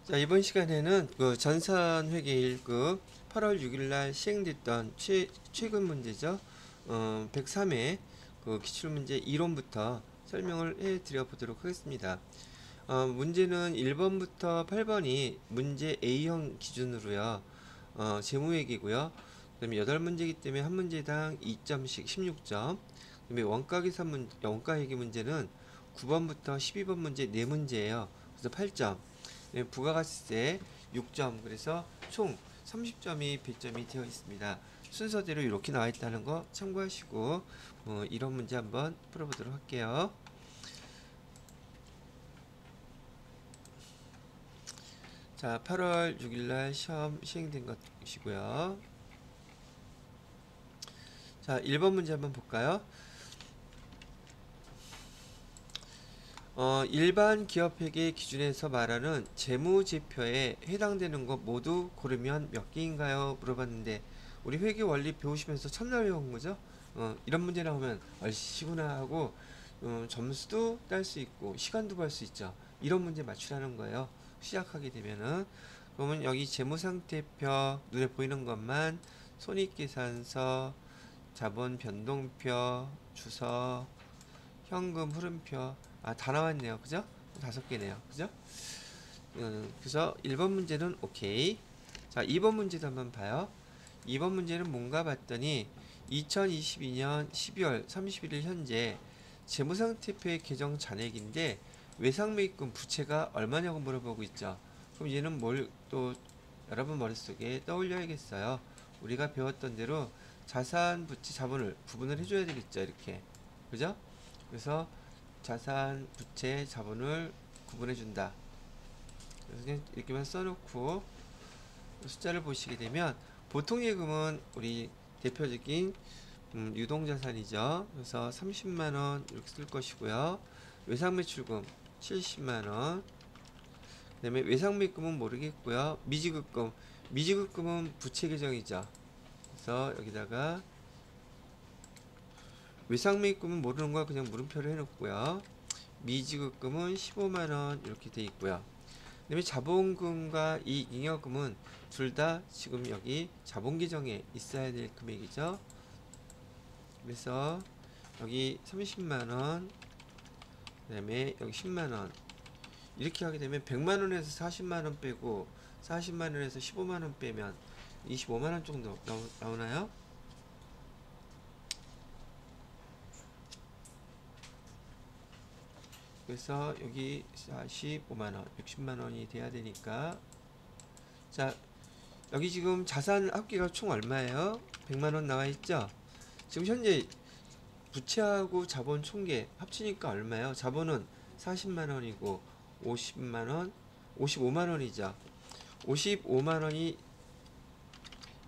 자, 이번 시간에는 그 전산회계 1급 8월 6일날 시행됐던 최근 문제죠. 103회 그 기출문제 이론부터 설명을 해드려 보도록 하겠습니다. 문제는 1번부터 8번이 문제 A형 기준으로요. 재무회계고요. 그 다음에 8문제이기 때문에 한 문제당 2점씩 16점. 그 다음에 원가회계 문제는 9번부터 12번 문제 4문제예요. 그래서 8점. 네, 부가가치세 6점. 그래서 총 30점이 배점이 되어 있습니다. 순서대로 이렇게 나와 있다는 거 참고하시고 이런 문제 한번 풀어보도록 할게요. 자, 8월 6일날 시험 시행된 것이고요. 자, 1번 문제 한번 볼까요? 일반 기업회계 기준에서 말하는 재무제표에 해당되는 것 모두 고르면 몇 개인가요? 물어봤는데 우리 회계 원리 배우시면서 첫날 배운 거죠? 이런 문제 나오면 얼씨구나 하고 점수도 딸 수 있고 시간도 벌 수 있죠. 이런 문제 맞추라는 거예요. 시작하게 되면은 그러면 여기 재무상태표 눈에 보이는 것만 손익계산서, 자본 변동표, 주서, 현금 흐름표. 다 나왔네요. 그죠? 5개네요. 그죠? 그래서 1번 문제는 오케이. 자, 2번 문제도 한번 봐요. 2번 문제는 뭔가 봤더니 2022년 12월 31일 현재 재무상태표의 계정 잔액인데 외상매입금 부채가 얼마냐고 물어보고 있죠. 그럼 얘는 뭘 또 여러분 머릿속에 떠올려야겠어요. 우리가 배웠던 대로 자산, 부채, 자본을 구분을 해줘야 되겠죠. 이렇게. 그죠? 그래서 자산, 부채, 자본을 구분해준다. 그래서 그냥 이렇게만 써놓고 숫자를 보시게 되면 보통 예금은 우리 대표적인 유동자산이죠. 그래서 30만원 이렇게 쓸 것이고요. 외상매출금 70만원. 그 다음에 외상매입금은 모르겠고요. 미지급금은 부채 계정이죠. 그래서 여기다가 외상매입금은 모르는 거 그냥 물음표를 해놓고요. 미지급금은 15만원 이렇게 돼 있고요. 그 다음에 자본금과 이 잉여금은 둘 다 지금 여기 자본계정에 있어야 될 금액이죠. 그래서 여기 30만원, 그 다음에 여기 10만원 이렇게 하게 되면 100만원에서 40만원 빼고 40만원에서 15만원 빼면 25만원 정도 나오나요? 그래서 여기 45만원, 60만원이 돼야 되니까 자, 여기 지금 자산 합계가 총 얼마예요? 100만원 나와있죠? 지금 현재 부채하고 자본 총계 합치니까 얼마예요? 자본은 40만원이고 50만원, 55만원이죠. 55만원이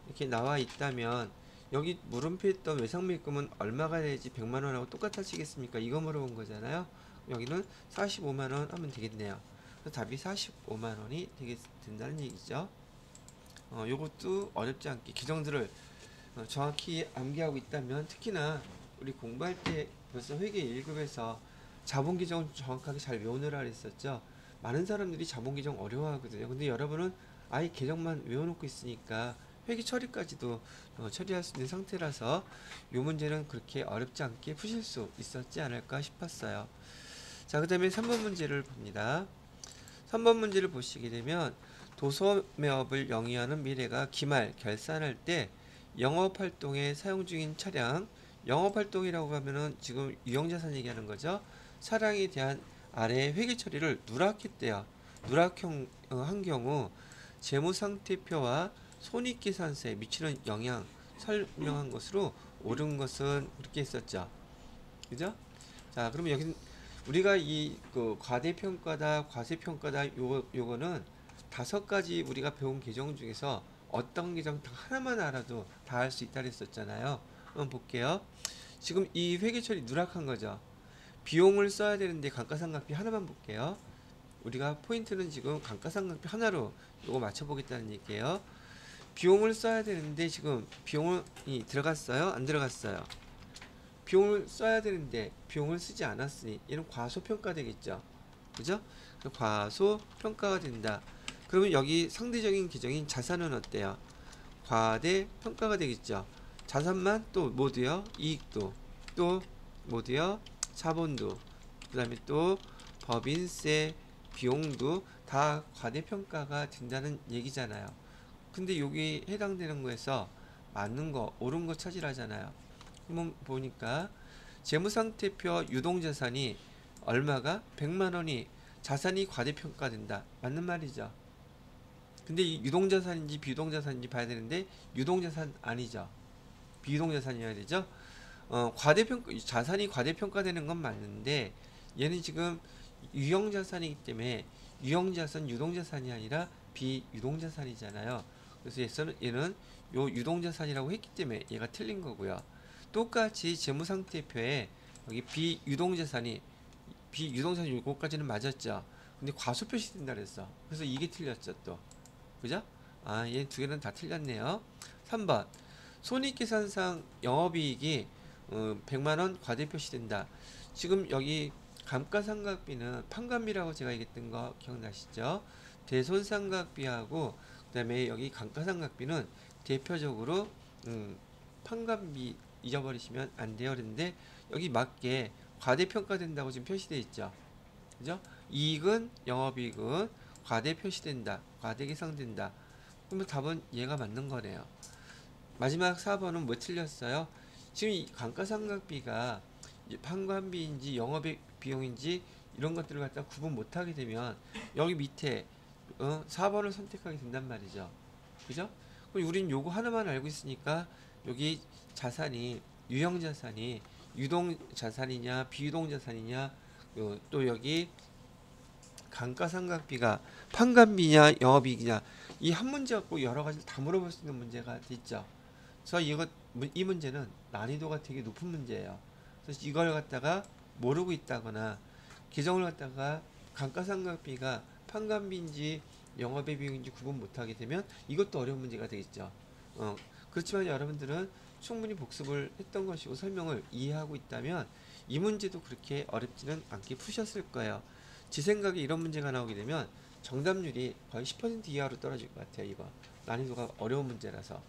이렇게 나와 있다면 여기 물음표 했던 외상매입금은 얼마가 돼야지 100만원하고 똑같아지겠습니까? 이거 물어본 거잖아요. 여기는 45만원 하면 되겠네요. 그래서 답이 45만원이 된다는 얘기죠. 요것도 어렵지 않게 계정들을 정확히 암기하고 있다면 특히나 우리 공부할 때 벌써 회계 1급에서 자본계정을 정확하게 잘 외우느라 그랬었죠. 많은 사람들이 자본계정 어려워하거든요. 근데 여러분은 아예 계정만 외워놓고 있으니까 회계 처리까지도 처리할 수 있는 상태라서 이 문제는 그렇게 어렵지 않게 푸실 수 있었지 않을까 싶었어요. 자, 그 다음에 3번 문제를 봅니다. 3번 문제를 보시게 되면 도소매업을 영위하는 미래가 기말 결산할 때 영업활동에 사용 중인 차량, 영업활동이라고 하면은 지금 유형자산 얘기하는 거죠. 차량에 대한 아래의 회계 처리를 누락했대요. 누락형 한 경우 재무상태표와 손익계산서에 미치는 영향 설명한 것으로 옳은 것은 이렇게 했었죠. 그죠? 자, 그러면 여기 우리가 그 과대평가다, 과세평가다 요거는 5가지 우리가 배운 계정 중에서 어떤 계정 하나만 알아도 다 할 수 있다 그랬었잖아요. 한번 볼게요. 지금 이 회계처리 누락한 거죠. 비용을 써야 되는데 감가상각비 하나만 볼게요. 우리가 포인트는 지금 감가상각비 하나로 요거 맞춰보겠다는 얘기예요. 비용을 써야 되는데 지금 비용이 들어갔어요? 안 들어갔어요? 비용을 써야 되는데 비용을 쓰지 않았으니 얘는 과소평가 되겠죠. 그죠? 과소평가가 된다. 그러면 여기 상대적인 계정인 자산은 어때요? 과대평가가 되겠죠. 자산만 또 뭐도요? 이익도 또 뭐도요? 자본도 그 다음에 또 법인세 비용도 다 과대평가가 된다는 얘기잖아요. 근데 여기 해당되는 거에서 맞는 거 옳은 거 찾으라잖아요. 한번 보니까 재무상태표 유동자산이 얼마가 100만원이 자산이 과대평가된다. 맞는 말이죠. 근데 이 유동자산인지 비유동자산인지 봐야 되는데 유동자산 아니죠. 비유동자산이어야 되죠. 과대평가 자산이 과대평가되는 건 맞는데 얘는 지금 유형자산이기 때문에 유형자산 유동자산이 아니라 비유동자산이잖아요. 그래서 얘는 요 유동자산이라고 했기 때문에 얘가 틀린 거고요. 똑같이 재무상태표에 여기 비유동자산이 요거까지는 맞았죠. 근데 과소 표시된다 그랬어. 그래서 이게 틀렸죠 또. 그죠? 얘 두 개는 다 틀렸네요. 3번 손익계산상 영업이익이 100만원 과대 표시된다. 지금 여기 감가상각비는 판관비라고 제가 얘기했던 거 기억나시죠? 대손상각비하고 그 다음에 여기 감가상각비는 대표적으로 판관비 잊어버리시면 안 돼요. 그런데 여기 맞게 과대평가된다고 지금 표시되어 있죠. 그죠? 이익은 영업이익은 과대 표시된다. 과대 계상된다. 그러면 답은 얘가 맞는 거네요. 마지막 4번은 뭐 틀렸어요? 지금 이 감가상각비가 판관비인지 영업의 비용인지 이런 것들을 갖다 구분 못하게 되면 여기 밑에 4번을 선택하게 된단 말이죠. 그죠? 그럼 우린 요거 하나만 알고 있으니까 여기 자산이 유형자산이 유동자산이냐 비유동자산이냐 또 여기 감가상각비가 판관비냐 영업이익이냐 이 한 문제 갖고 여러 가지 다 물어볼 수 있는 문제가 있죠. 그래서 이 문제는 난이도가 되게 높은 문제예요. 그래서 이걸 갖다가 모르고 있다거나 계정을 갖다가 감가상각비가 판관비인지 영업의 비용인지 구분 못하게 되면 이것도 어려운 문제가 되겠죠. 그렇지만 여러분들은 충분히 복습을 했던 것이고 설명을 이해하고 있다면 이 문제도 그렇게 어렵지는 않게 푸셨을 거예요. 제 생각에 이런 문제가 나오게 되면 정답률이 거의 10% 이하로 떨어질 것 같아요. 이거 난이도가 어려운 문제라서.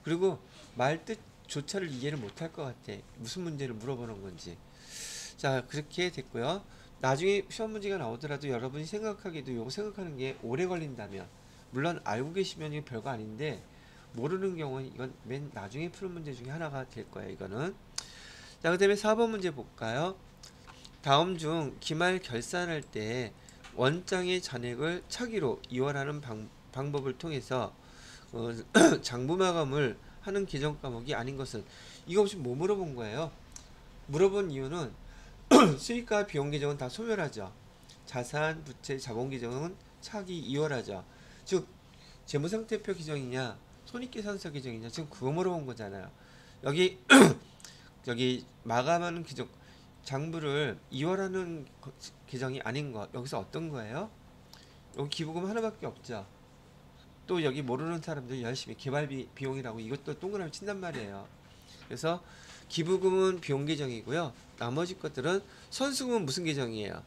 그리고 말뜻조차를 이해를 못할 것 같아. 무슨 문제를 물어보는 건지. 자, 그렇게 됐고요. 나중에 시험 문제가 나오더라도 여러분이 생각하기에도 이거 생각하는 게 오래 걸린다면, 물론 알고 계시면 이거 별거 아닌데 모르는 경우는 이건 맨 나중에 푸는 문제 중에 하나가 될 거예요. 이거는. 자, 그 다음에 4번 문제 볼까요? 다음 중 기말 결산할 때 원장의 잔액을 차기로 이월하는 방법을 통해서 장부 마감을 하는 계정 과목이 아닌 것은, 이거 혹시 뭐 물어본 거예요? 물어본 이유는 수익과 비용 계정은 다 소멸하죠. 자산, 부채, 자본 계정은 차기 이월하죠. 즉 재무상태표 계정이냐 손익계산서 계정이냐 지금 그거 물어본 거잖아요. 여기 여기 마감하는 계정 장부를 이월하는 계정이 아닌 거, 여기서 어떤 거예요? 여기 기부금 하나밖에 없죠. 또 여기 모르는 사람들 열심히 개발비 비용이라고 이것도 동그라미 친단 말이에요. 그래서 기부금은 비용 계정이고요. 나머지 것들은 선수금은 무슨 계정이에요?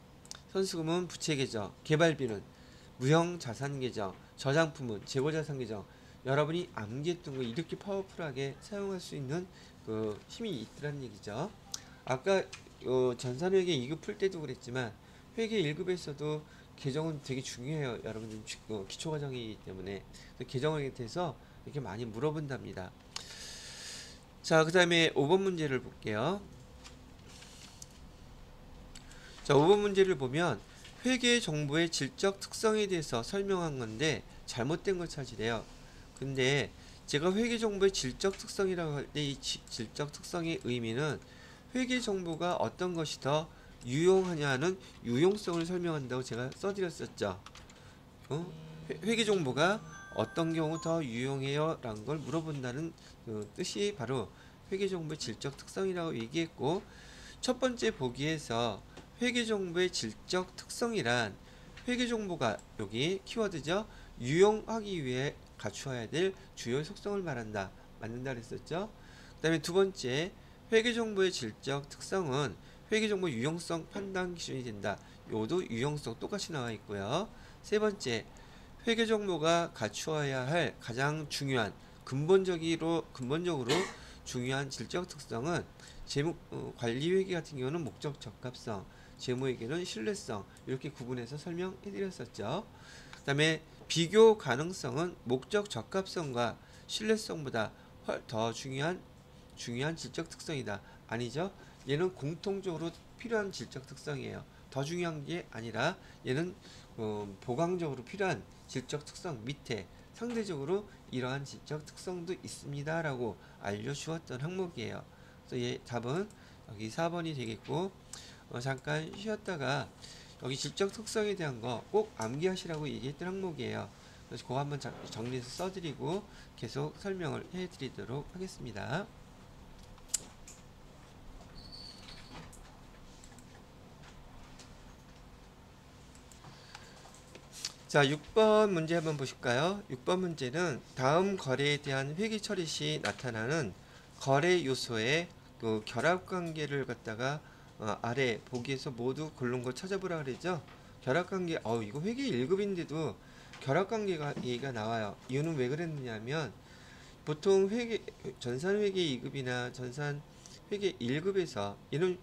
선수금은 부채 계정, 개발비는 무형 자산 계정, 저장품은 재고 자산 계정. 여러분이 암기했던 거 이렇게 파워풀하게 사용할 수 있는 그 힘이 있더란 얘기죠. 아까 전산회계 2급 풀 때도 그랬지만 회계 1급에서도 계정은 되게 중요해요. 여러분들 기초과정이기 때문에 계정에 대해서 이렇게 많이 물어본답니다. 자, 그 다음에 5번 문제를 볼게요. 자, 5번 문제를 보면 회계 정보의 질적 특성에 대해서 설명한 건데 잘못된 걸 찾으래요. 근데 제가 회계 정보의 질적 특성이라고 할 때 이 질적 특성의 의미는 회계 정보가 어떤 것이 더 유용하냐는 유용성을 설명한다고 제가 써드렸었죠. 회계 정보가 어떤 경우 더 유용해요? 라는 걸 물어본다는 그 뜻이 바로 회계 정보의 질적 특성이라고 얘기했고, 첫 번째 보기에서 회계 정보의 질적 특성이란 회계 정보가 여기 키워드죠. 유용하기 위해 갖추어야 될 주요 속성을 말한다. 맞는다 그랬었죠. 그 다음에 두 번째 회계정보의 질적 특성은 회계정보 유용성 판단 기준이 된다. 요도 유용성 똑같이 나와 있고요. 세 번째 회계 정보가 갖추어야 할 가장 중요한 근본적으로 중요한 질적 특성은 재무 관리 회계 같은 경우는 목적 적합성, 재무 회계는 신뢰성 이렇게 구분해서 설명해 드렸었죠. 그다음에 비교 가능성은 목적 적합성과 신뢰성보다 더 중요한 질적 특성이다. 아니죠? 얘는 공통적으로 필요한 질적 특성이에요. 더 중요한 게 아니라 얘는 보강적으로 필요한 질적 특성 밑에 상대적으로 이러한 질적 특성도 있습니다 라고 알려주었던 항목이에요. 그래서 얘 답은 여기 4번이 되겠고, 잠깐 쉬었다가 여기 질적 특성에 대한 거 꼭 암기하시라고 얘기했던 항목이에요. 그래서 그거 한번 정리해서 써드리고 계속 설명을 해드리도록 하겠습니다. 자, 6번 문제 한번 보실까요? 6번 문제는 다음 거래에 대한 회계 처리 시 나타나는 거래 요소의 그 결합관계를 갖다가 아래 보기에서 모두 고른 거 찾아보라 그러죠. 결합관계, 이거 회계 1급인데도 결합관계가 얘기가 나와요. 이유는 왜 그랬느냐면 보통 전산회계 2급이나 전산회계 1급에서 얘는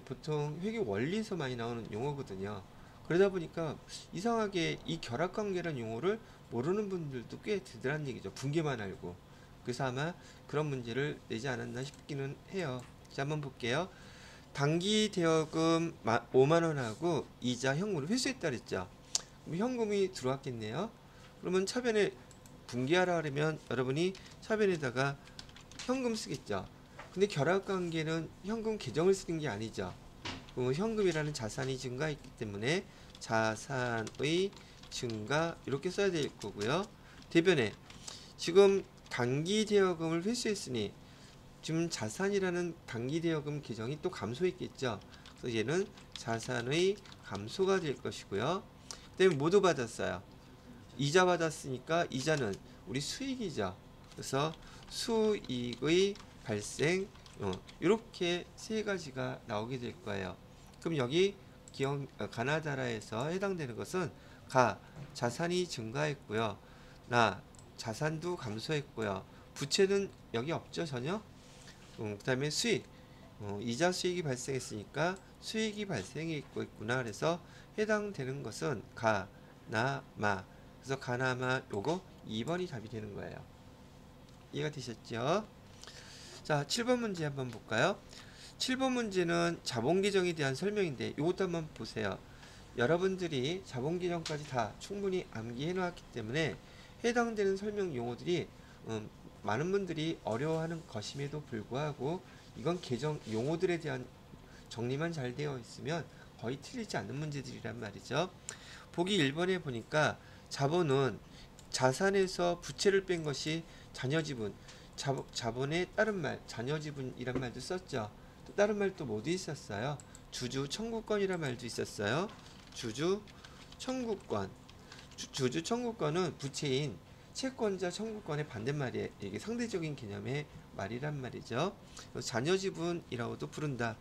보통 회계 원리에서 많이 나오는 용어거든요. 그러다 보니까 이상하게 이 결합관계라는 용어를 모르는 분들도 꽤 되더란 얘기죠. 분계만 알고. 그래서 아마 그런 문제를 내지 않았나 싶기는 해요. 자, 한번 볼게요. 단기 대여금 5만원하고 이자 현금을 회수했다 그랬죠. 그럼 현금이 들어왔겠네요. 그러면 차변에 분기하라 그러면 여러분이 차변에다가 현금 쓰겠죠. 근데 결합관계는 현금 계정을 쓰는 게 아니죠. 현금이라는 자산이 증가했기 때문에 자산의 증가 이렇게 써야 될 거고요. 대변에 지금 단기 대여금을 회수했으니 지금 자산이라는 단기 대여금 계정이 또 감소했겠죠. 그래서 얘는 자산의 감소가 될 것이고요. 그다음에 모두 받았어요. 이자 받았으니까 이자는 우리 수익이죠. 그래서 수익의 발생 이렇게 세 가지가 나오게 될 거예요. 그럼 여기 가나다라에서 해당되는 것은 자산이 증가했고요. 자산도 감소했고요. 부채는 여기 없죠 전혀. 그 다음에 수익 이자 수익이 발생했으니까 수익이 발생했고 있구나. 그래서 해당되는 것은 가나마. 그래서 가나마 요거 2번이 답이 되는 거예요. 이해가 되셨죠? 자, 7번 문제 한번 볼까요? 7번 문제는 자본계정에 대한 설명인데 이것도 한번 보세요. 여러분들이 자본계정까지 다 충분히 암기해 놓았기 때문에 해당되는 설명 용어들이 많은 분들이 어려워하는 것임에도 불구하고 이건 계정 용어들에 대한 정리만 잘 되어 있으면 거의 틀리지 않는 문제들이란 말이죠. 보기 1번에 보니까 자본은 자산에서 부채를 뺀 것이 자녀지분, 자본의 다른 말 자녀지분이란 말도 썼죠. 또 다른 말도 모두 있었어요. 주주 청구권이란 말도 있었어요. 주주 청구권. 주주 청구권은 부채인 채권자 청구권의 반대말이에요. 이게 상대적인 개념의 말이란 말이죠. 자녀지분이라고도 부른다.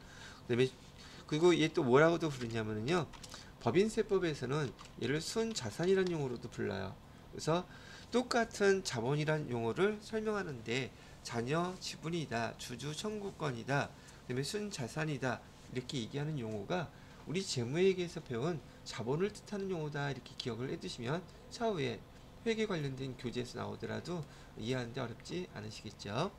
그리고 얘 또 뭐라고도 부르냐면요. 법인세법에서는 얘를 순자산이라는 용어로도 불러요. 그래서 똑같은 자본이란 용어를 설명하는데 자녀 지분이다, 주주 청구권이다, 그다음에 순자산이다 이렇게 얘기하는 용어가 우리 재무회계에서 배운 자본을 뜻하는 용어다 이렇게 기억을 해두시면 차후에 회계 관련된 교재에서 나오더라도 이해하는데 어렵지 않으시겠죠.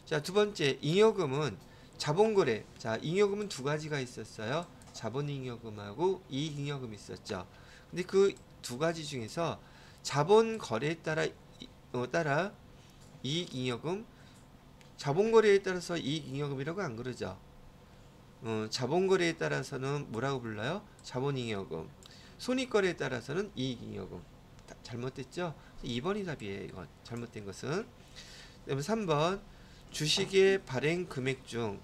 자, 두 번째 잉여금은 자본거래. 자, 잉여금은 두 가지가 있었어요. 자본잉여금하고 이익잉여금이 있었죠. 근데 그 두 가지 중에서 자본거래에 따라 이익잉여금, 자본거래에 따라서 이익잉여금이라고 안 그러죠. 자본거래에 따라서는 뭐라고 불러요? 자본잉여금. 손익거래에 따라서는 이익잉여금. 잘못됐죠? 2번이 답이에요. 이거 잘못된 것은. 그다음에 3번 주식의 발행 금액 중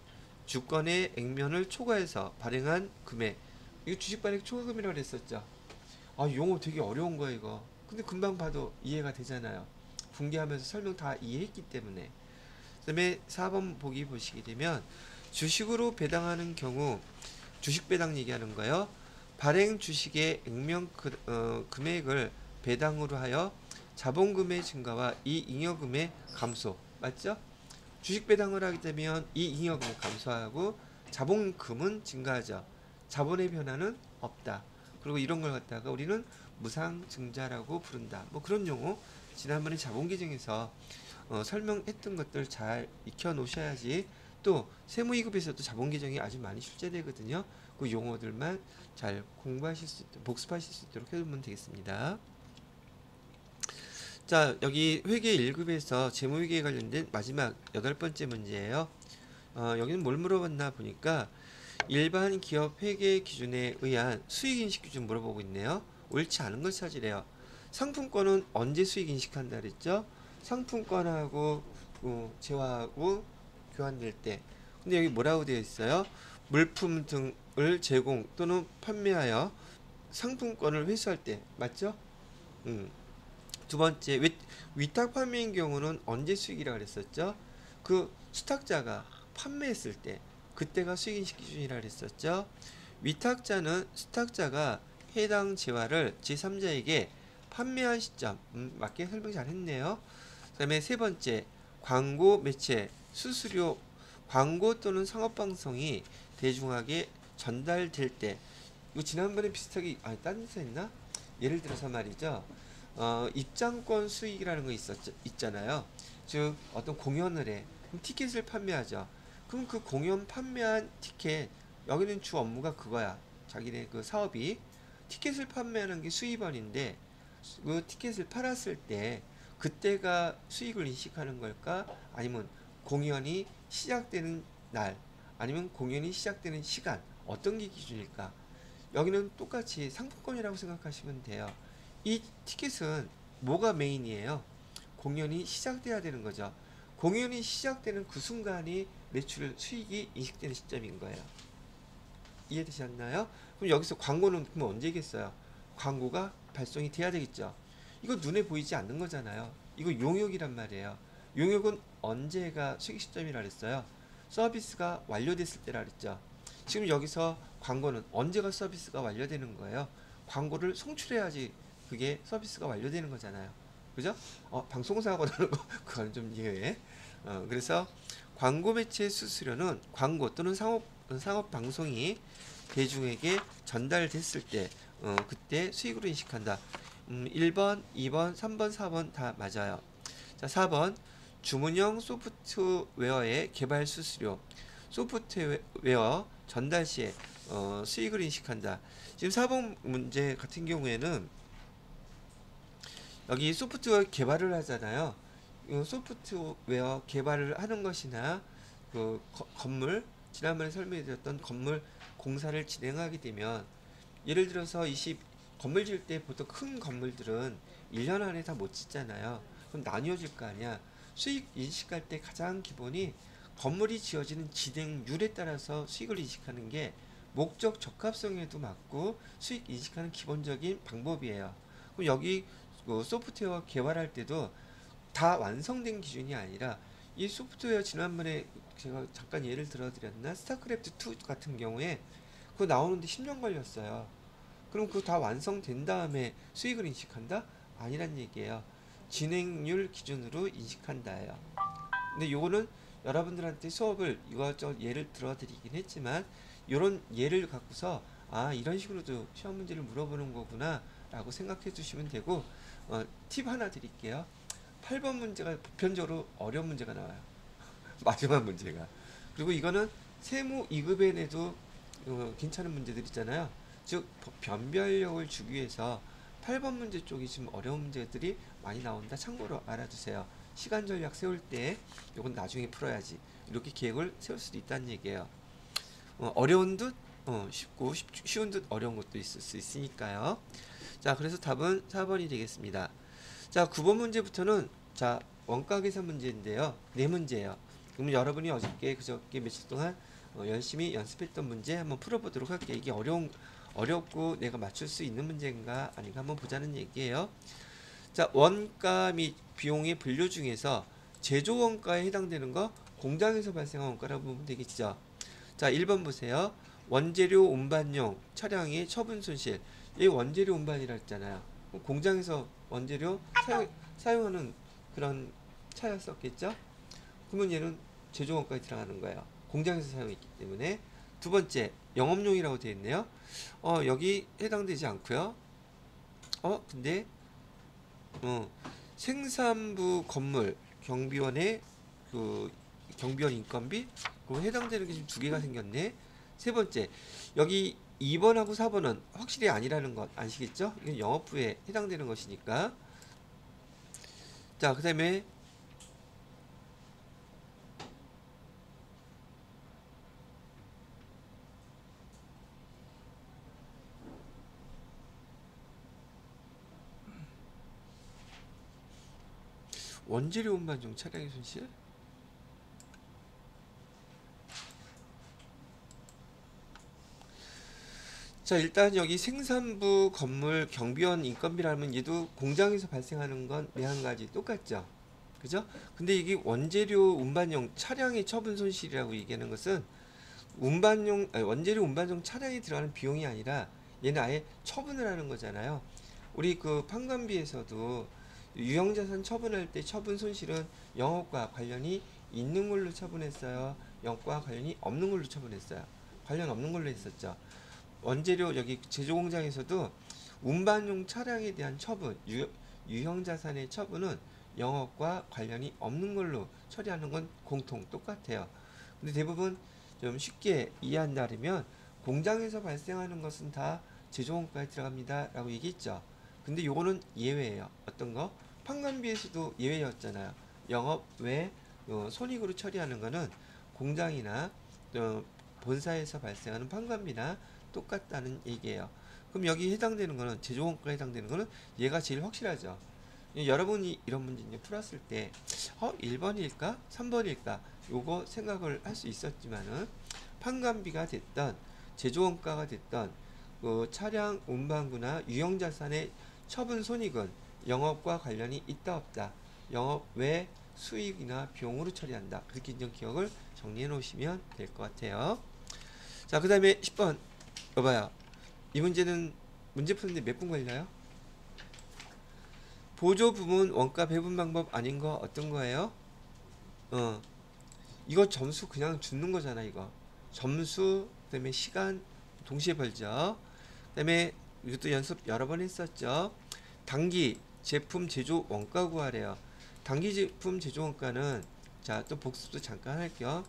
주권의 액면을 초과해서 발행한 금액. 이거 주식 발행 초과금이라고 했었죠. 용어 되게 어려운 거예요 이거. 근데 금방 봐도 이해가 되잖아요. 분개하면서 설명 다 이해했기 때문에. 그 다음에 4번 보기 보시게 되면 주식으로 배당하는 경우 주식 배당 얘기하는 거예요. 발행 주식의 액면 금액을 배당으로 하여 자본금의 증가와 이 잉여금의 감소. 맞죠? 주식 배당을 하게 되면 이 잉여금은 감소하고 자본금은 증가하죠. 자본의 변화는 없다. 그리고 이런 걸 갖다가 우리는 무상증자라고 부른다. 뭐 그런 용어 지난번에 자본규정에서 설명했던 것들 잘 익혀 놓으셔야지. 또 세무이급에서도 자본규정이 아주 많이 출제되거든요. 그 용어들만 잘 공부하실 수 있도록, 복습하실 수 있도록 해두면 되겠습니다. 자, 여기 회계 1급에서 재무회계에 관련된 마지막 8번째 문제예요. 여기는 뭘 물어봤나 보니까 일반 기업 회계 기준에 의한 수익 인식 기준 물어보고 있네요. 옳지 않은 걸 찾으래요. 상품권은 언제 수익 인식한다 그랬죠? 상품권하고 재화하고 교환될 때. 근데 여기 뭐라고 되어 있어요? 물품 등을 제공 또는 판매하여 상품권을 회수할 때. 맞죠? 두 번째, 위탁 판매인 경우는 언제 수익이라 그랬었죠? 그 수탁자가 판매했을 때, 그때가 수익인식 기준이라 그랬었죠? 위탁자는 수탁자가 해당 재화를 제3자에게 판매한 시점, 맞게 설명 잘 했네요. 그 다음에 세 번째, 광고 매체, 수수료, 광고 또는 상업방송이 대중에게 전달될 때, 이거 지난번에 비슷하게, 딴 데서 했나? 예를 들어서 말이죠. 입장권 수익이라는 거 있잖아요. 즉, 어떤 공연을 해. 그럼 티켓을 판매하죠. 그럼 그 공연 판매한 티켓, 여기는 주 업무가 그거야. 자기네 그 사업이. 티켓을 판매하는 게 수입원인데, 그 티켓을 팔았을 때, 그때가 수익을 인식하는 걸까? 아니면 공연이 시작되는 날, 아니면 공연이 시작되는 시간, 어떤 게 기준일까? 여기는 똑같이 상품권이라고 생각하시면 돼요. 이 티켓은 뭐가 메인이에요? 공연이 시작돼야 되는 거죠. 공연이 시작되는 그 순간이 매출 수익이 인식되는 시점인 거예요. 이해되셨나요? 그럼 여기서 광고는 그럼 언제겠어요? 광고가 발송이 돼야 되겠죠. 이거 눈에 보이지 않는 거잖아요. 이거 용역이란 말이에요. 용역은 언제가 수익 시점이라 그랬어요? 서비스가 완료됐을 때라 그랬죠. 지금 여기서 광고는 언제가 서비스가 완료되는 거예요? 광고를 송출해야지 그게 서비스가 완료되는 거잖아요. 그죠? 방송사하고 다른 거, 그건 좀 이해해. 그래서 광고 매체 수수료는 광고 또는 상업 방송이 대중에게 전달됐을 때, 그때 수익으로 인식한다. 1번, 2번, 3번, 4번 다 맞아요. 자, 4번. 주문형 소프트웨어의 개발 수수료. 소프트웨어 전달 시에 수익을 인식한다. 지금 4번 문제 같은 경우에는 여기 소프트웨어 개발을 하잖아요. 소프트웨어 개발을 하는 것이나 그 건물, 지난번에 설명드렸던 건물 공사를 진행하게 되면, 예를 들어서 건물 지을 때 보통 큰 건물들은 1년 안에 다 못 짓잖아요. 그럼 나뉘어질 거 아니야. 수익 인식할 때 가장 기본이 건물이 지어지는 진행률에 따라서 수익을 인식하는 게 목적 적합성에도 맞고 수익 인식하는 기본적인 방법이에요. 그럼 여기 소프트웨어 개발할 때도 다 완성된 기준이 아니라, 이 소프트웨어 지난번에 제가 잠깐 예를 들어드렸나? 스타크래프트 2 같은 경우에 그거 나오는데 10년 걸렸어요. 그럼 그거 다 완성된 다음에 수익을 인식한다? 아니란 얘기예요. 진행률 기준으로 인식한다예요. 근데 요거는 여러분들한테 수업을 이것저것 예를 들어드리긴 했지만, 이런 예를 갖고서 이런 식으로도 시험 문제를 물어보는 거구나 라고 생각해 주시면 되고, 팁 하나 드릴게요. 8번 문제가 보편적으로 어려운 문제가 나와요. 마지막 문제가. 그리고 이거는 세무 2급에 내도 괜찮은 문제들 있잖아요. 즉 변별력을 주기 위해서 8번 문제 쪽이 지금 어려운 문제들이 많이 나온다. 참고로 알아두세요. 시간 전략 세울 때 이건 나중에 풀어야지, 이렇게 계획을 세울 수도 있다는 얘기예요. 어려운 듯 쉽고 쉬운 듯 어려운 것도 있을 수 있으니까요. 자, 그래서 답은 4번이 되겠습니다. 자, 9번 문제부터는 자 원가 계산 문제인데요. 4문제예요. 그러면 여러분이 어저께 그저께 며칠 동안 열심히 연습했던 문제 한번 풀어보도록 할게요. 이게 어렵고 내가 맞출 수 있는 문제인가 아닌가 한번 보자는 얘기예요. 자, 원가 및 비용의 분류 중에서 제조 원가에 해당되는 거 공장에서 발생한 원가라고 보면 되겠죠. 자, 1번 보세요. 원재료 운반용 차량의 처분 손실. 이 원재료 운반이라 했잖아요. 공장에서 원재료 사용하는 그런 차였었겠죠? 그러면 얘는 제조원가에 들어가는 거예요. 공장에서 사용했기 때문에. 두 번째, 영업용이라고 되어 있네요. 여기 해당되지 않고요. 근데 생산부 건물 경비원의 그 경비원 인건비 그럼 해당되는 게 지금 두 개가 생겼네. 세 번째, 여기 2번하고 4번은 확실히 아니라는 것 아시겠죠? 이건 영업부에 해당되는 것이니까. 자, 그 다음에 원재료 운반 중 차량의 손실. 자, 일단 여기 생산부 건물 경비원 인건비라면 얘도 공장에서 발생하는 건 매한가지 똑같죠. 그죠? 근데 이게 원재료 운반용 차량의 처분 손실이라고 얘기하는 것은 원재료 운반용 차량에 들어가는 비용이 아니라 얘는 아예 처분을 하는 거잖아요. 우리 그 판관비에서도 유형자산 처분할 때 처분 손실은 영업과 관련이 있는 걸로 처분했어요. 영업과 관련이 없는 걸로 처분했어요. 관련 없는 걸로 했었죠. 원재료 여기 제조공장에서도 운반용 차량에 대한 처분, 유형자산의 처분은 영업과 관련이 없는 걸로 처리하는 건 공통 똑같아요. 근데 대부분 좀 쉽게 이해한다면 공장에서 발생하는 것은 다 제조원가에 들어갑니다 라고 얘기했죠. 근데 요거는 예외예요. 어떤 거? 판관비에서도 예외였잖아요. 영업 외 손익으로 처리하는 거는 공장이나 본사에서 발생하는 판관비나 똑같다는 얘기예요. 그럼 여기 해당되는 거는 제조원가에 해당되는 거는 얘가 제일 확실하죠. 여러분이 이런 문제 풀었을 때 1번일까? 3번일까? 요거 생각을 할 수 있었지만은 판관비가 됐던 제조원가가 됐던 그 차량 운반구나 유형자산의 처분 손익은 영업과 관련이 있다 없다. 영업 외 수익이나 비용으로 처리한다. 그렇게 좀 기억을 정리해 놓으시면 될 것 같아요. 자, 그 다음에 10번 봐봐요. 이 문제는 문제 푸는데 몇 분 걸려요? 보조 부문 원가 배분 방법 아닌 거 어떤 거예요? 이거 점수 그냥 주는 거잖아. 이거 점수 그다음에 시간 동시에 벌죠. 그다음에 이것도 연습 여러 번 했었죠. 단기 제품 제조 원가 구하래요. 단기 제품 제조 원가는 자, 또 복습도 잠깐 할게요.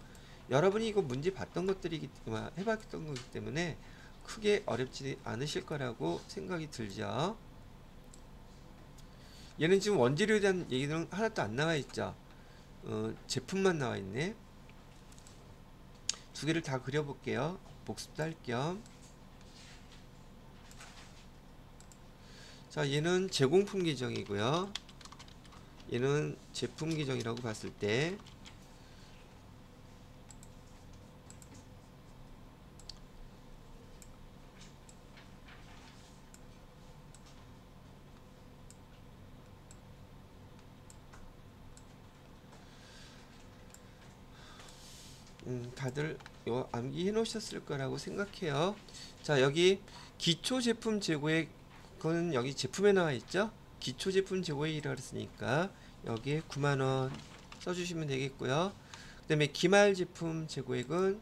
여러분이 이거 문제 봤던 것들이기 때문에 해봤던 거기 때문에 크게 어렵지 않으실 거라고 생각이 들죠. 얘는 지금 원재료에 대한 얘기는 하나도 안 나와 있죠. 제품만 나와 있네. 두 개를 다 그려볼게요. 복습도 할 겸. 자, 얘는 제공품 계정이고요. 얘는 제품 계정이라고 봤을 때 다들 요 암기해 놓으셨을 거라고 생각해요. 자, 여기 기초 제품 재고액 그거는 여기 제품에 나와 있죠. 기초 제품 재고액이라고 했으니까 여기에 9만원 써주시면 되겠고요. 그 다음에 기말 제품 재고액은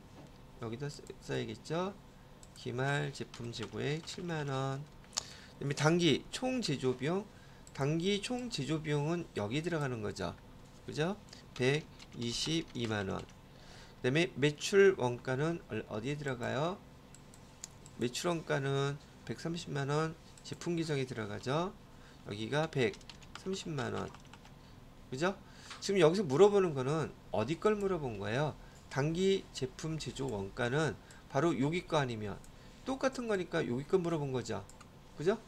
여기다 써야겠죠. 기말 제품 재고액 7만원. 그 다음에 단기 총 제조 비용, 단기 총 제조 비용은 여기 들어가는 거죠. 그죠? 122만원. 그 다음에 매출 원가는 어디에 들어가요? 매출 원가는 130만원 제품 계정에 들어가죠. 여기가 130만원. 그죠? 지금 여기서 물어보는 거는 어디 걸 물어본 거예요? 단기 제품 제조 원가는 바로 여기 거 아니면 똑같은 거니까 여기 거 물어본 거죠. 그죠?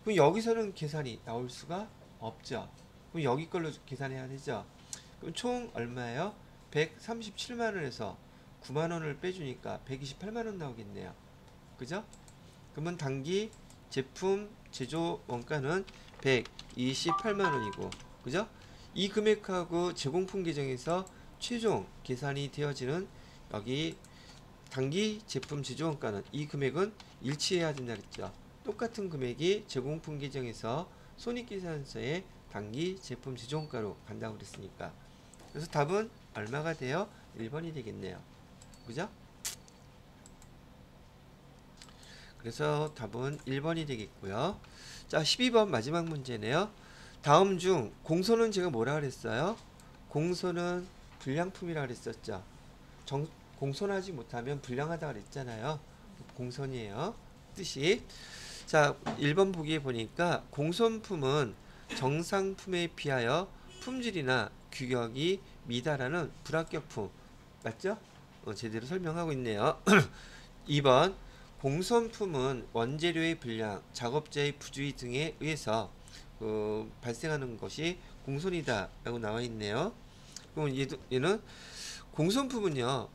그럼 여기서는 계산이 나올 수가 없죠. 그럼 여기 걸로 계산해야 되죠. 그럼 총 얼마예요? 137만원에서 9만원을 빼주니까 128만원 나오겠네요. 그죠? 그러면 단기 제품 제조 원가는 128만원이고, 그죠? 이 금액하고 제공품 계정에서 최종 계산이 되어지는 여기 단기 제품 제조 원가는 이 금액은 일치해야 된다 그랬죠. 똑같은 금액이 제공품 계정에서 손익계산서에 당기 제품 제조원가로 간다고 그랬으니까. 그래서 답은 얼마가 돼요? 1번이 되겠네요. 그죠? 그래서 답은 1번이 되겠고요. 자, 12번 마지막 문제네요. 다음 중 공소는 제가 뭐라 그랬어요? 공소는 불량품이라 그랬었죠. 공손하지 못하면 불량하다 그랬잖아요. 공손이에요. 뜻이. 자, 1번 보기에 보니까 공손품은 정상품에 비하여 품질이나 규격이 미달하는 불합격품. 맞죠? 제대로 설명하고 있네요. 2번 공손품은 원재료의 불량, 작업자의 부주의 등에 의해서 발생하는 것이 공손이다 라고 나와 있네요. 그럼 얘는 공손품은요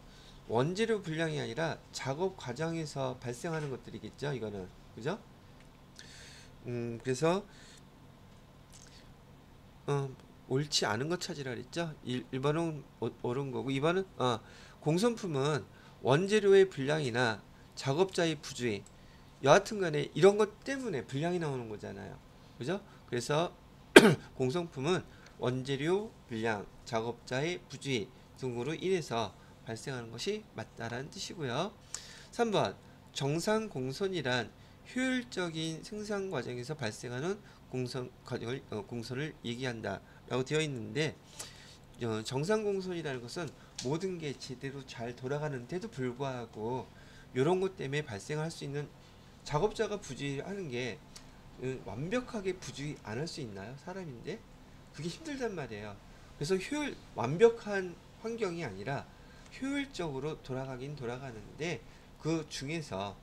원재료 불량이 아니라 작업 과정에서 발생하는 것들이겠죠. 이거는 그죠? 그래서 옳지 않은 것 찾으라 그랬죠. 1번은 옳은 거고 2번은 공손품은 원재료의 불량이나 작업자의 부주의 여하튼 간에 이런 것 때문에 불량이 나오는 거잖아요. 그죠? 그래서 공손품은 원재료 불량, 작업자의 부주의 등으로 인해서 발생하는 것이 맞다라는 뜻이고요. 3번 정상 공손이란 효율적인 생산 과정에서 발생하는 공손을 얘기한다 라고 되어 있는데 정상 공손이라는 것은 모든 게 제대로 잘 돌아가는데도 불구하고 이런 것 때문에 발생할 수 있는 작업자가 부주의하는 게 완벽하게 부주의 안 할 수 있나요? 사람인데 그게 힘들단 말이에요. 그래서 완벽한 환경이 아니라 효율적으로 돌아가긴 돌아가는데 그 중에서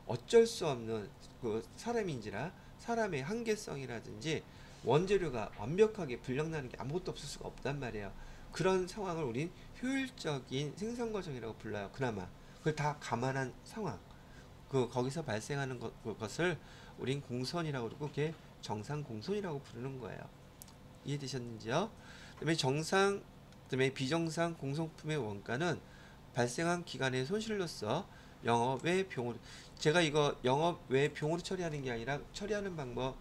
어쩔 수 없는 그 사람인지라 사람의 한계성이라든지 원재료가 완벽하게 불량나는 게 아무것도 없을 수가 없단 말이에요. 그런 상황을 우린 효율적인 생산 과정이라고 불러요. 그나마 그걸 다 감안한 상황, 거기서 발생하는 것을 우린 공손이라고 그러고 그게 정상 공손이라고 부르는 거예요. 이해되셨는지요? 그다음에 비정상 공손품의 원가는 발생한 기간의 손실로서 영업 외 비용으로, 제가 이거 영업 외 비용으로 처리하는 게 아니라 처리하는 방법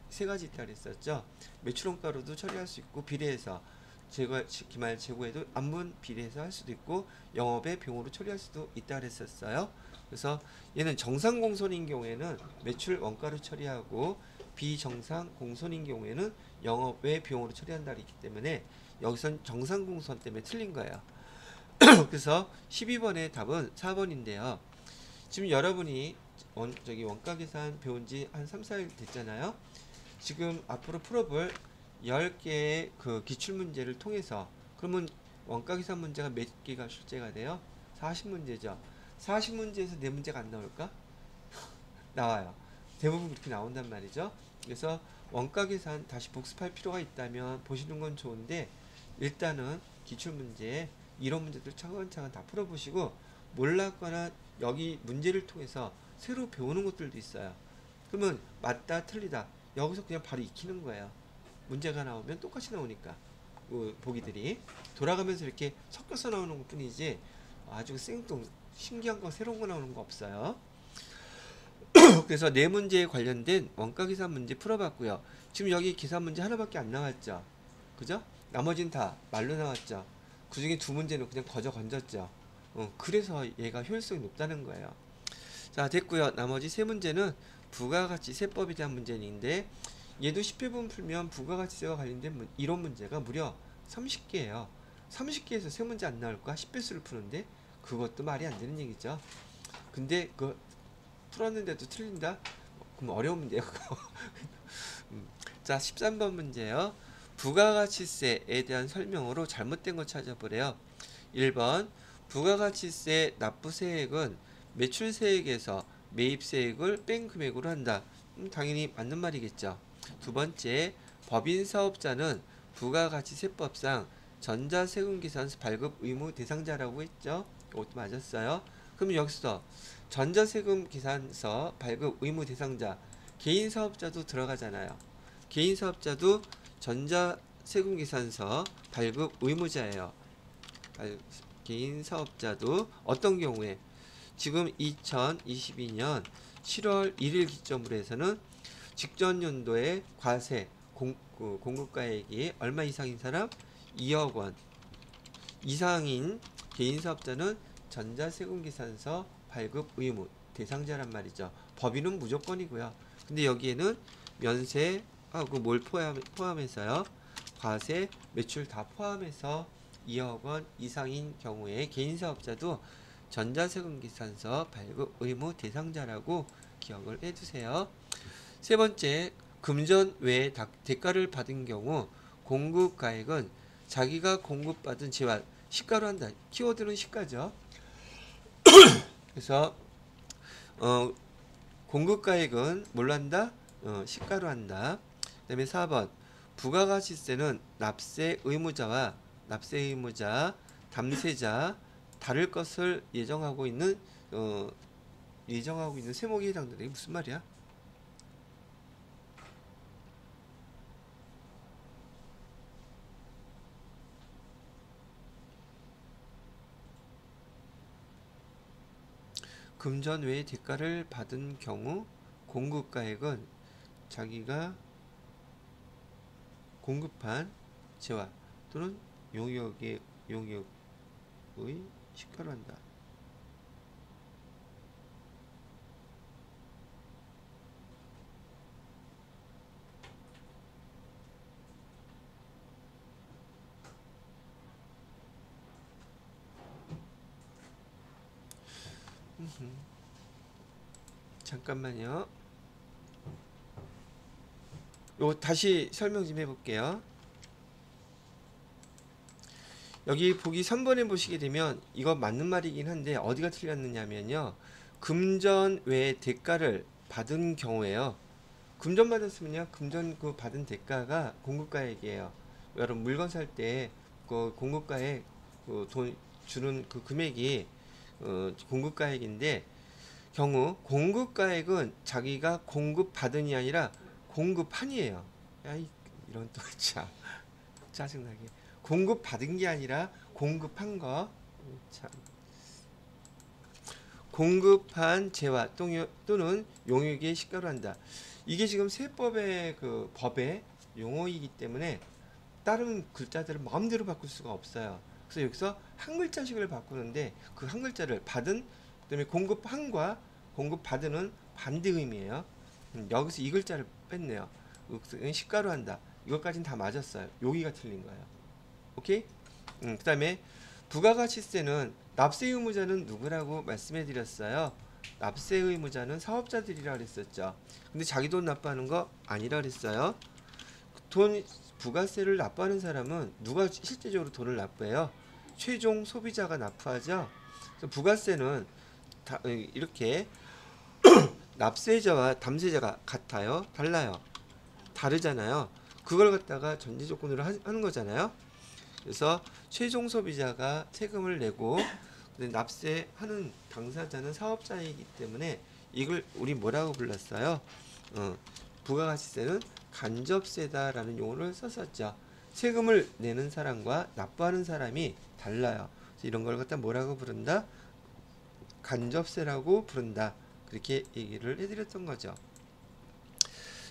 세 가지 있다고 그랬었죠. 매출원가로도 처리할 수 있고 비례해서 기말 재고에도 안분 비례해서 할 수도 있고 영업의 비용으로 처리할 수도 있다 그랬었어요. 그래서 얘는 정상 공손인 경우에는 매출 원가로 처리하고 비정상 공손인 경우에는 영업 외 비용으로 처리한다 그랬기 때문에 여기선 정상 공손 때문에 틀린 거예요. 그래서 12번의 답은 4번인데요. 지금 여러분이 원가 계산 배운 지 한 3, 4일 됐잖아요. 지금 앞으로 풀어볼 10개의 그 기출문제를 통해서 그러면 원가 계산 문제가 몇 개가 출제가 돼요? 40문제죠. 40문제에서 4문제가 안 나올까? 나와요. 대부분 그렇게 나온단 말이죠. 그래서 원가 계산 다시 복습할 필요가 있다면 보시는 건 좋은데 일단은 기출문제 이론 문제들 차근차근 다 풀어보시고 몰랐거나 여기 문제를 통해서 새로 배우는 것들도 있어요. 그러면 맞다 틀리다 여기서 그냥 바로 익히는 거예요. 문제가 나오면 똑같이 나오니까 보기들이 돌아가면서 이렇게 섞여서 나오는 것 뿐이지 아주 생뚱 신기한 거 새로운 거 나오는 거 없어요. 그래서 4문제에 관련된 원가 계산 문제 풀어봤고요. 지금 여기 계산 문제 하나밖에 안 나왔죠. 그죠? 나머지는 다 말로 나왔죠. 그 중에 2문제는 그냥 거저 건졌죠. 그래서 얘가 효율성이 높다는 거예요. 자, 됐고요. 나머지 3문제는 부가가치 세법에 대한 문제인데 얘도 10회분 풀면 부가가치세와 관련된 이론 문제가 무려 30개예요. 30개에서 3문제 안 나올까? 10배수를 푸는데 그것도 말이 안 되는 얘기죠. 근데 그 풀었는데도 틀린다? 그럼 어려운 문제예요. 자, 13번 문제요. 부가가치세에 대한 설명으로 잘못된 거 찾아보래요. 1번 부가가치세 납부세액은 매출세액에서 매입세액을 뺀 금액으로 한다. 당연히 맞는 말이겠죠. 2번째 법인사업자는 부가가치세법상 전자세금계산서 발급 의무 대상자라고 했죠. 이것도 맞았어요. 그럼 여기서 전자세금계산서 발급 의무 대상자 개인사업자도 들어가잖아요. 개인사업자도 전자세금계산서 발급 의무자예요. 개인사업자도 어떤 경우에 지금 2022년 7월 1일 기점으로 해서는 직전 연도의 과세 공급가액이 얼마 이상인 사람? 2억 원 이상인 개인사업자는 전자세금계산서 발급 의무 대상자란 말이죠. 법인은 무조건이고요. 근데 여기에는 면세하고 뭘 포함해서요? 과세, 매출 다 포함해서 2억 원 이상인 경우에 개인사업자도 전자세금계산서 발급 의무 대상자라고 기억을 해두세요. 세 번째, 금전 외에 대가를 받은 경우 공급가액은 자기가 공급받은 재화 시가로 한다. 키워드는 시가죠. 그래서 공급가액은 뭘로 한다? 시가로 한다. 그 다음에 4번 부가가치세는 납세 의무자, 담세자 다를 것을 예정하고 있는 세목에 해당된다. 이게 무슨 말이야? 금전 외에 대가를 받은 경우 공급가액은 자기가 공급한 재화 또는 용역의 시가로 한다. 잠깐만요. 요 다시 설명 좀 해볼게요. 여기 보기 3번에 보시게 되면 이거 맞는 말이긴 한데 어디가 틀렸느냐면요. 금전 외에 대가를 받은 경우에요. 금전 받았으면요. 금전 그 받은 대가가 공급가액이에요. 여러분 물건 살 때 그 공급가액 돈 주는 그 금액이 공급가액인데 경우 공급가액은 자기가 공급받은이 아니라 공급한이에요. 야이 이런 또 참 짜증나게 공급받은 게 아니라 공급한 거 참. 공급한 재화 또는 용역의 시가로 한다. 이게 지금 세법의 그 법의 용어이기 때문에 다른 글자들을 마음대로 바꿀 수가 없어요. 그래서 여기서 한 글자씩을 바꾸는데 그 한 글자를 받은 그다음에 공급한과 공급받은은 반대 의미예요. 여기서 이 글자를 뺐네요. 시가로 한다. 이것까지는 다 맞았어요. 여기가 틀린 거예요. 오케이? 그 다음에 부가가치세는 납세 의무자는 누구라고 말씀해 드렸어요. 납세 의무자는 사업자들이라 그랬었죠. 근데 자기 돈 납부하는 거 아니라 그랬어요. 부가세를 납부하는 사람은 누가 실제적으로 돈을 납부해요? 최종 소비자가 납부하죠. 그래서 부가세는 이렇게 납세자와 담세자가 같아요? 달라요? 다르잖아요. 그걸 갖다가 전제 조건으로 하는 거잖아요. 그래서 최종 소비자가 세금을 내고 납세하는 당사자는 사업자이기 때문에 이걸 우리 뭐라고 불렀어요? 부가가치세는 간접세다라는 용어를 썼었죠. 세금을 내는 사람과 납부하는 사람이 달라요. 그래서 이런 걸 갖다 뭐라고 부른다? 간접세라고 부른다. 그렇게 얘기를 해드렸던 거죠.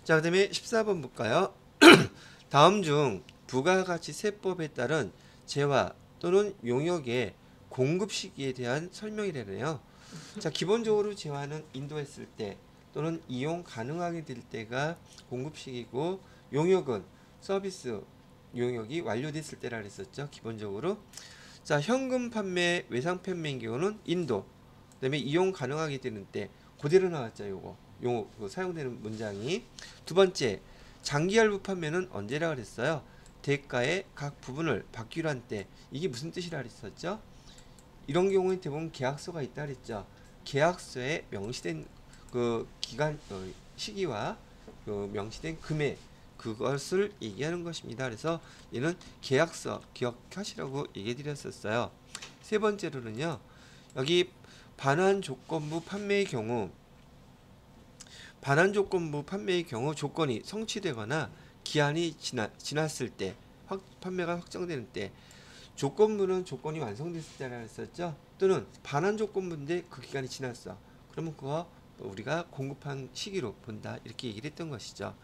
자, 그 다음에 14번 볼까요? 다음 중 부가가치세법에 따른 재화 또는 용역의 공급 시기에 대한 설명이라네요. 자, 기본적으로 재화는 인도했을 때 또는 이용 가능하게 될 때가 공급 시기고 용역은 서비스 용역이 완료됐을 때라 그랬었죠. 기본적으로. 자, 현금 판매, 외상 판매인 경우는 인도. 그다음에 이용 가능하게 되는 때 그대로 나왔죠. 요거 사용되는 문장이. 두 번째, 장기 할부 판매는 언제라 그랬어요? 대가의 각 부분을 받기로 한 때. 이게 무슨 뜻이라 그랬었죠? 이런 경우에 대부분 계약서가 있다 그랬죠. 계약서에 명시된 그 기간 시기와 그 명시된 금액 그것을 얘기하는 것입니다. 그래서 얘는 계약서 기억하시라고 얘기해 드렸었어요. 세 번째로는요. 여기 반환 조건부 판매의 경우 조건이 성취되거나 기한이 지났을 때 판매가 확정되는 때 조건부는 조건이 완성됐을 때라 했었죠. 또는 반환 조건부인데 그 기간이 지났어. 그러면 그거 우리가 공급한 시기로 본다. 이렇게 얘기를 했던 것이죠.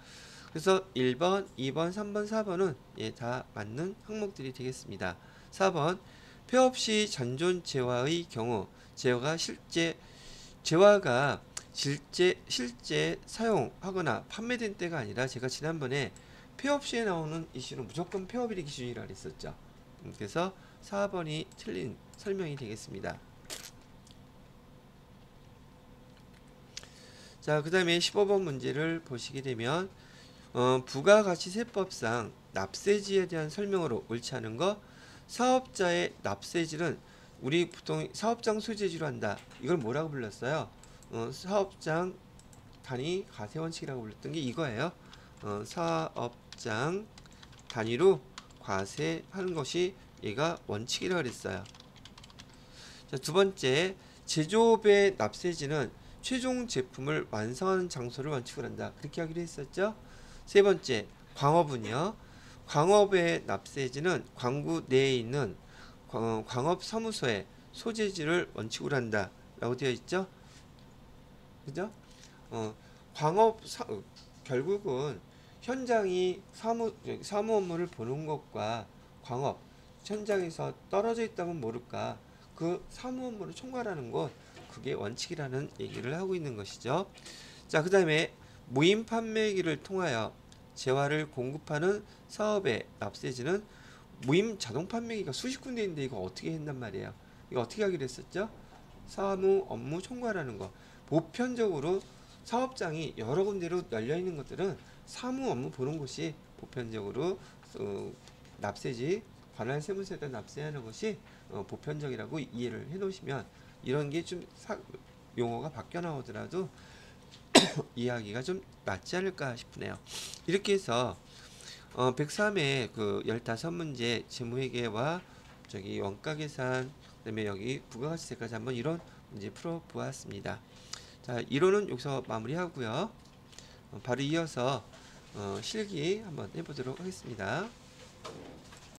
그래서 1번, 2번, 3번, 4번은 예, 다 맞는 항목들이 되겠습니다. 4번 폐업 시 잔존 재화의 경우 재화가 실제 사용하거나 판매된 때가 아니라 제가 지난번에 폐업 시에 나오는 이슈는 무조건 폐업일이 기준이라 그랬었죠. 그래서 4번이 틀린 설명이 되겠습니다. 자, 그 다음에 15번 문제를 보시게 되면 부가가치세법상 납세지에 대한 설명으로 옳지 않은 거, 사업자의 납세지는 우리 보통 사업장 소재지로 한다. 이걸 뭐라고 불렀어요? 사업장 단위 과세원칙이라고 불렀던 게 이거예요. 사업장 단위로 과세하는 것이 얘가 원칙이라고 그랬어요. 자, 두 번째, 제조업의 납세지는 최종 제품을 완성하는 장소를 원칙으로 한다. 그렇게 하기로 했었죠. 세 번째, 광업은요. 광업의 납세지는 광구 내에 있는 광업사무소의 소재지를 원칙으로 한다. 라고 되어 있죠. 그죠? 결국은 현장이 사무 업무를 보는 것과 광업, 현장에서 떨어져 있다면 모를까. 그 사무 업무를 총괄하는 것, 그게 원칙이라는 얘기를 하고 있는 것이죠. 자, 그 다음에 무인 판매기를 통하여 재화를 공급하는 사업의 납세지는 무임 자동 판매기가 수십 군데 있는데 이거 어떻게 했단 말이에요. 이거 어떻게 하기로 했었죠? 사무 업무 총괄하는 거. 보편적으로 사업장이 여러 군데로 널려 있는 것들은 사무 업무 보는 곳이 보편적으로 납세지 관할 세무서에다 납세하는 것이 보편적이라고 이해를 해 놓으시면 이런 게 좀 용어가 바뀌어 나오더라도 이해하기가 좀 맞지 않을까 싶네요. 이렇게 해서 103의 그 15문제 재무회계와 저기 원가계산 그다음에 여기 부가가치세까지 한번 이런 문제 풀어 보았습니다. 자, 이론은 여기서 마무리하고요. 바로 이어서 실기 한번 해보도록 하겠습니다.